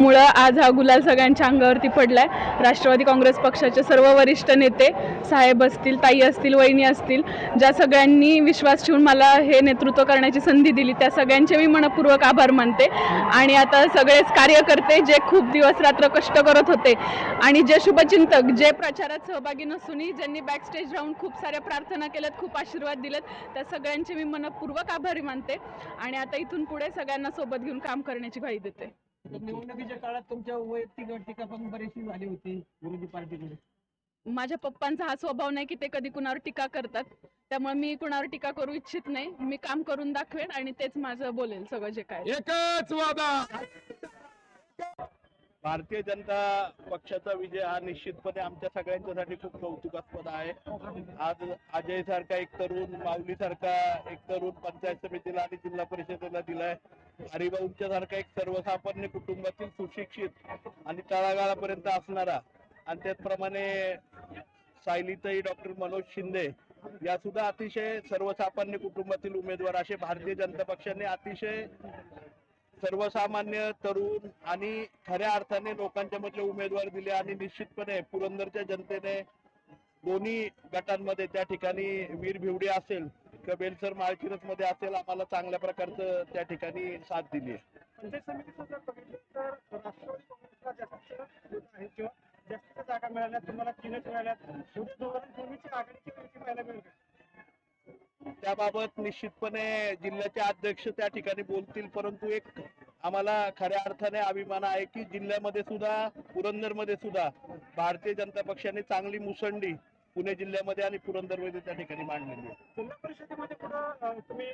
मुळे आज हा गुलाल सगळ्यांच्या अंगावरती पडलाय। राष्ट्रवादी काँग्रेस पक्षाचे सर्व वरिष्ठ नेते साहेब असतील, ताई असतील, वहिनी असतील, ज्या सगळ्यांनी विश्वास ठेवून मला हे नेतृत्व करण्याची संधी दिली, त्या सगळ्यांचे मी मनपूर्वक आभार मानते। आणि आता सगळेच कार्यकर्ते जे खूप दिवस रात्र कष्ट करत होते आणि जे शुभचिंतक जे प्रचारात सहभागी नसूनही ज्यांनी बॅकस्टेज राहून खूप साऱ्या प्रार्थना केल्यात, खूप आशीर्वाद दिलेत, त्या सगळ्यांचे मी मनपूर्वक आभारी मानते। आणि आता इथून पुढे सगळ्यांना सोबत घेऊन काम करण्याची ग्वाही देते। निवडणुकीच्या काळात तुमच्या वैयक्तिक टीका पण बरीचशी झाली होती विरोधी पार्टीकडे। माझ्या पप्पांचा हा स्वभाव नाही की ते कधी कुणावर टीका करतात, त्यामुळे मी कुणावर टीका करू इच्छित नाही। मी काम करून दाखवेन आणि तेच माझं बोलेल सगळं जे काय। एकच वादा, भारतीय जनता पक्षाचा विजय हा निश्चितपणे आमच्या सगळ्यांच्यासाठी खूप कौतुकास्पद आहे। आज अजय सारखा एक तरुण, माऊली सारखा एक तरुण पंचायत समितीला आणि जिल्हा परिषदेला दिलाय। हरिभाऊंच्या सारखा एक सर्वसामान्य कुटुंबातील सुशिक्षित आणि तळागाळापर्यंत असणारा, आणि त्याचप्रमाणे सायलीताई डॉक्टर मनोज शिंदे या सुद्धा अतिशय सर्वसामान्य कुटुंबातील उमेदवार, असे भारतीय जनता पक्षाने अतिशय सर्वसामान्य तरुण आणि खऱ्या अर्थाने लोकांच्या मध्ये उमेदवार दिले। आणि निश्चितपणे पुरंदरच्या जनतेने दोन्ही गटांमध्ये त्या ठिकाणी वीर भिवडी असेल किंवा बेलसर माळशिरस मध्ये असेल, आम्हाला चांगल्या प्रकारचं त्या ठिकाणी साथ दिली आहे। पंचायत समितीचं जर बघितलं तर राष्ट्रवादी काँग्रेसला जास्त आहे किंवा जास्त जागा मिळाल्या, तुम्हाला 3च मिळाल्या, दोन्हीची आघाडीची कृती पाहायला मिळेल। त्याबाबत निश्चितपणे जिल्ह्याचे अध्यक्ष त्या ठिकाणी बोलतील, परंतु एक आम्हाला खऱ्या अर्थाने अभिमान आहे की जिल्ह्यामध्ये सुद्धा, पुरंदरमध्ये सुद्धा भारतीय जनता पक्षाने चांगली मुसंडी पुणे जिल्ह्यामध्ये आणि पुरंदरमध्ये त्या ठिकाणी मांडलेली आहे। जिल्हा परिषदेमध्ये पुढे तुम्ही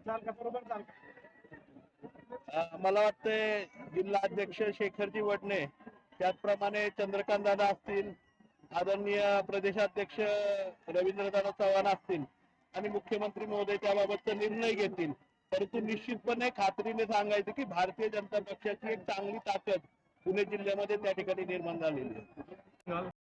जाल का, बरोबर जाल का? मला वाटतंय जिल्हा अध्यक्ष शेखरजी वडणे, त्याचप्रमाणे चंद्रकांत दादा असतील, आदरणीय प्रदेशाध्यक्ष रवींद्रदादा चव्हाण असतील आणि मुख्यमंत्री महोदय त्याबाबतचा निर्णय घेतील। परंतु निश्चितपणे खात्रीने सांगायचं की भारतीय जनता पक्षाची एक चांगली ताकद पुणे जिल्ह्यामध्ये त्या ठिकाणी निर्माण झालेली आहे।